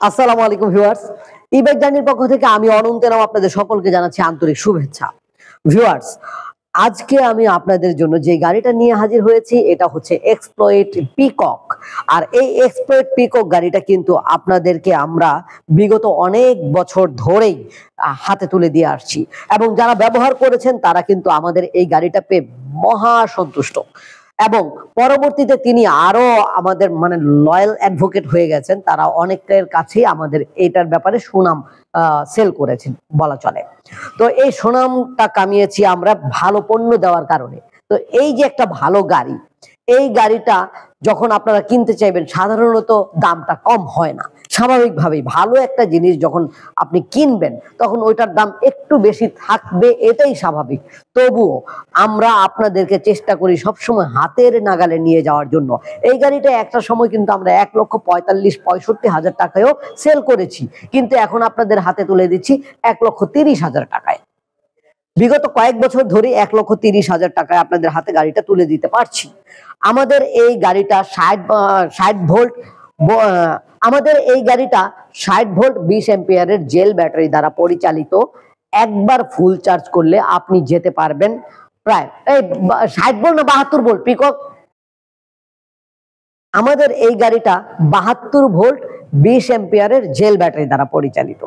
আসসালামু আলাইকুম viewers, e-bike জার্নির পক্ষ থেকে আমি অনন্ত নাম আপনাদের সকলকে জানাচ্ছি আন্তরিক শুভেচ্ছা। ভিউয়ার্স, আজকে আমি আপনাদের জন্য যে গাড়িটা নিয়ে হাজির হয়েছি এটা হচ্ছে এক্সপ্লয়েট পিকক। আর এই এক্সপ্লয়েট পিকক গাড়িটা কিন্তু আপনাদেরকে আমরা বিগত অনেক বছর ধরেই হাতে তুলে দিয়ে আসছি, এবং যারা ব্যবহার করেছেন তারা কিন্তু আমাদের এই গাড়িটা পেয়ে মহা সন্তুষ্ট। এবং পরবর্তীতে তিনি আরো আমাদের লয়াল অ্যাডভোকেট হয়ে গেছেন, তারা অনেকের কাছেই আমাদের এটার ব্যাপারে সুনাম সেল করেছেন বলা চলে। তো এই সুনামটা কামিয়েছি আমরা ভালো পণ্য দেওয়ার কারণে। তো এই যে একটা ভালো গাড়ি, এই গাড়িটা যখন আপনারা কিনতে চাইবেন সাধারণত দামটা কম হয় না। স্বাভাবিকভাবেই ভালো একটা জিনিস যখন আপনি কিনবেন তখন ওইটার দাম একটু বেশি থাকবে, এটাই স্বাভাবিক। তবুও আমরা আপনাদেরকে চেষ্টা করি সবসময় হাতের নাগালে নিয়ে যাওয়ার জন্য। এই গাড়িটা একটা সময় কিন্তু আমরা 1,45,65,000 টাকায়ও সেল করেছি, কিন্তু এখন আপনাদের হাতে তুলে দিচ্ছি 1,30,000 টাকায়। বিগত কয়েক বছর ধরে 1,30,000 টাকায় আপনাদের হাতে গাড়িটা তুলে দিতে পারছি। আমাদের এই গাড়িটা 60 ভোল্ট, আমাদের এই গাড়িটা 60 ভোল্ট 20 এম্পিয়ারের জেল ব্যাটারি দ্বারা পরিচালিত। একবার ফুল চার্জ করলে আপনি যেতে পারবেন প্রায় 60 ভোল্ট না 72 ভোল্ট পিকক। আমাদের এই গাড়িটা 72 ভোল্ট 20 এম্পিয়ারের জেল ব্যাটারি দ্বারা পরিচালিত।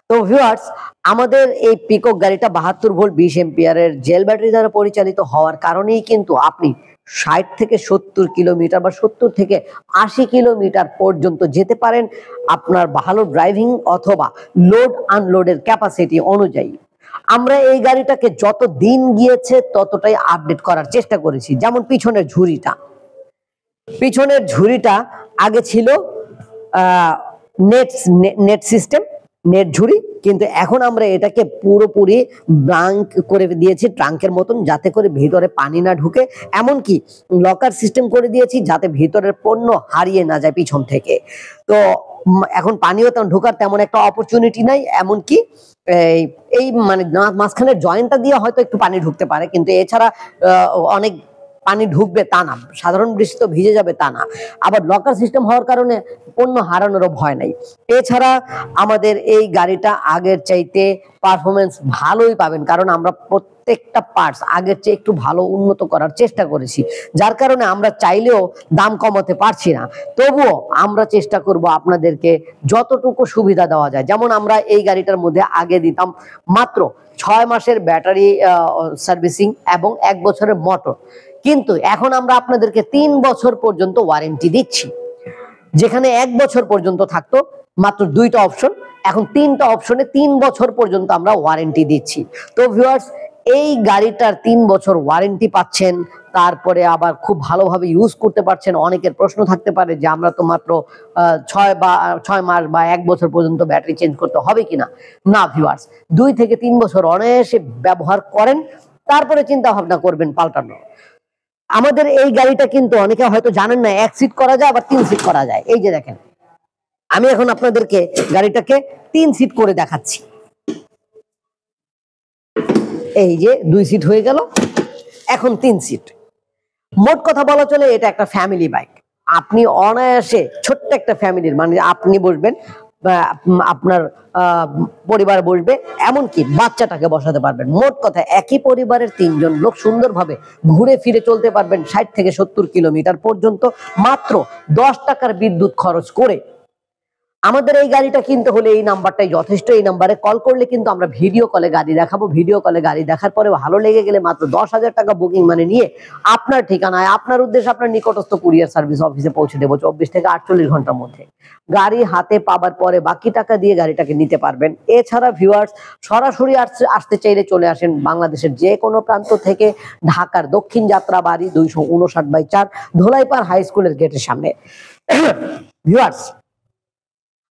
তো ভিউয়ার্স, আমাদের এই পিকক গাড়িটা 72 ভোল্ট 20 এম্পিয়ারের জেল ব্যাটারি দ্বারা পরিচালিত হওয়ার কারণেই কিন্তু আপনি 60 থেকে 70 কিলোমিটার বা 70 থেকে 80 কিলোমিটার পর্যন্ত যেতে পারেন আপনার ভালো ড্রাইভিং অথবা লোড আনলোডের ক্যাপাসিটি অনুযায়ী। আমরা এই গাড়িটাকে যত দিন গিয়েছে ততটাই আপডেট করার চেষ্টা করেছি। যেমন পিছনের ঝুড়িটা আগে ছিল নেট সিস্টেম, নেট ঝুড়ি, কিন্তু এখন আমরা এটাকে পুরোপুরি ব্লাঙ্ক করে দিয়েছি ট্রাঙ্কের মতন, যাতে করে ভিতরে পানি না ঢুকে। এমনকি লকার সিস্টেম করে দিয়েছি যাতে ভিতরের পণ্য হারিয়ে না যায় পিছন থেকে। তো এখন পানিও ঢোকার তেমন একটা অপরচুনিটি নাই। এমনকি এই মাঝখানের জয়েন্টটা দিয়ে হয়তো একটু পানি ঢুকতে পারে, কিন্তু এছাড়া অনেক পানি ঢুকবে তা না, সাধারণ বৃষ্টি ভিজে যাবে তা না। আবার লকার সিস্টেম হওয়ার কারণে পণ্য হারানোরও ভয় নাই। এছাড়া আমাদের এই গাড়িটা আগের চাইতে পারফরমেন্স ভালোই পাবেন, কারণ আমরা প্রত্যেকটা পার্টস আগের চেয়ে একটু ভালো উন্নত করার চেষ্টা করেছি, যার কারণে আমরা চাইলেও দাম কমাতে পারছি না। তবুও আমরা চেষ্টা করব আপনাদেরকে যতটুকু সুবিধা দেওয়া যায়। যেমন আমরা এই গাড়িটার মধ্যে আগে দিতাম মাত্র 6 মাসের ব্যাটারি সার্ভিসিং এবং 1 বছরের মোটর, কিন্তু এখন আমরা আপনাদেরকে 3 বছর পর্যন্ত ওয়ারেন্টি দিচ্ছি। যেখানে 1 বছর পর্যন্ত থাকতো মাত্র 2টা অপশন, এখন 3টা অপশনে 3 বছর পর্যন্ত আমরা ওয়ারেন্টি দিচ্ছি। তো ভিউয়ার্স, এই গাড়িটার 3 বছর ওয়ারেন্টি পাচ্ছেন, তারপরে আবার খুব ভালোভাবে ইউজ করতে পারছেন। অনেকের প্রশ্ন থাকতে পারে যে আমরা তো মাত্র 6 মাস বা 1 বছর পর্যন্ত ব্যাটারি চেঞ্জ করতে হবে কিনা। না ভিউয়ার্স, 2 থেকে 3 বছর অনায়াসে ব্যবহার করেন, তারপরে চিন্তা ভাবনা করবেন পাল্টানো। আমাদের এই গাড়িটা কিন্তু অনেকে হয়তো জানেন না, 1 সিট করা যায় আবার 3 সিট করা যায়। এই যে দেখেন, আমি এখন আপনাদেরকে গাড়িটাকে 3 সিট করে দেখাচ্ছি। এই যে 2 সিট হয়ে গেল, এখন 3 সিট। মোট কথা বলা চলে এটা একটা ফ্যামিলি বাইক। আপনি অনায়াসে ছোট্ট একটা ফ্যামিলির, আপনি বসবেন, আপনার পরিবার বসবে, এমনকি বাচ্চাটাকে বসাতে পারবেন। মোট কথা একই পরিবারের 3 জন লোক সুন্দরভাবে ঘুরে ফিরে চলতে পারবেন 60 থেকে 70 কিলোমিটার পর্যন্ত মাত্র 10 টাকার বিদ্যুৎ খরচ করে। আমাদের এই গাড়িটা কিনতে হলে এই নাম্বারটাই যথেষ্ট। এই নাম্বারে কল করলে কিন্তু আমরা ভিডিও কলে গাড়ি দেখাবো। ভিডিও কলে গাড়ি দেখার পরে ভালো লেগে গেলে মাত্র 10,000 টাকা বুকিং মানি নিয়ে আপনার ঠিকানায়, আপনার উদ্দেশ্যে, আপনার নিকটস্থ কুরিয়ার সার্ভিস অফিসে পৌঁছে দেবো 24 থেকে 48 ঘন্টার মধ্যে। গাড়ি হাতে পাবার পরে বাকি টাকা দিয়ে গাড়িটাকে নিতে পারবেন। এছাড়া ভিউয়ার্স, সরাসরি আসতে চাইলে চলে আসেন বাংলাদেশের যে কোনো প্রান্ত থেকে, ঢাকার দক্ষিণ যাত্রাবাড়ি 259/4 ধোলাইপাড় হাই স্কুলের গেটের সামনে। ভিউয়ার্স,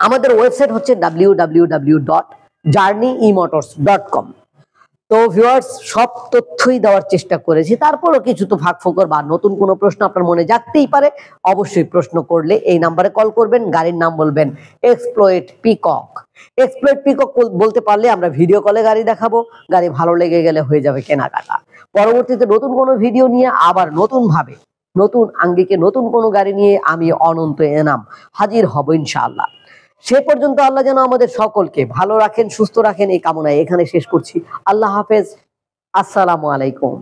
আমাদের ওয়েবসাইট হচ্ছে www.journeymotors.com। তো ভিউয়ার্স, সব তথ্যই দেওয়ার চেষ্টা করেছি, তারপরও কিছু তো ফাঁক ফোকর বা নতুন কোনো প্রশ্ন আপনার মনে জাগতেই পারে। অবশ্যই প্রশ্ন করলে এই নাম্বারে কল করবেন, গাড়ির নাম বলবেন এক্সপ্লয়েট পিকক। এক্সপ্লয়েট পিকক বলতে পারলে আমরা ভিডিও কলে গাড়ি দেখাবো, গাড়ি ভালো লেগে গেলে হয়ে যাবে কেনাকাটা। পরবর্তীতে নতুন কোনো ভিডিও নিয়ে আবার নতুন ভাবে, নতুন আঙ্গিকে নতুন কোনো গাড়ি নিয়ে আমি অনন্ত এনাম হাজির হব ইনশাআল্লাহ। সে পর্যন্ত আল্লাহ যেন আমাদের সকলকে ভালো রাখেন, সুস্থ রাখেন এই কামনায় এখানে শেষ করছি। আল্লাহ হাফেজ, আসসালামু আলাইকুম।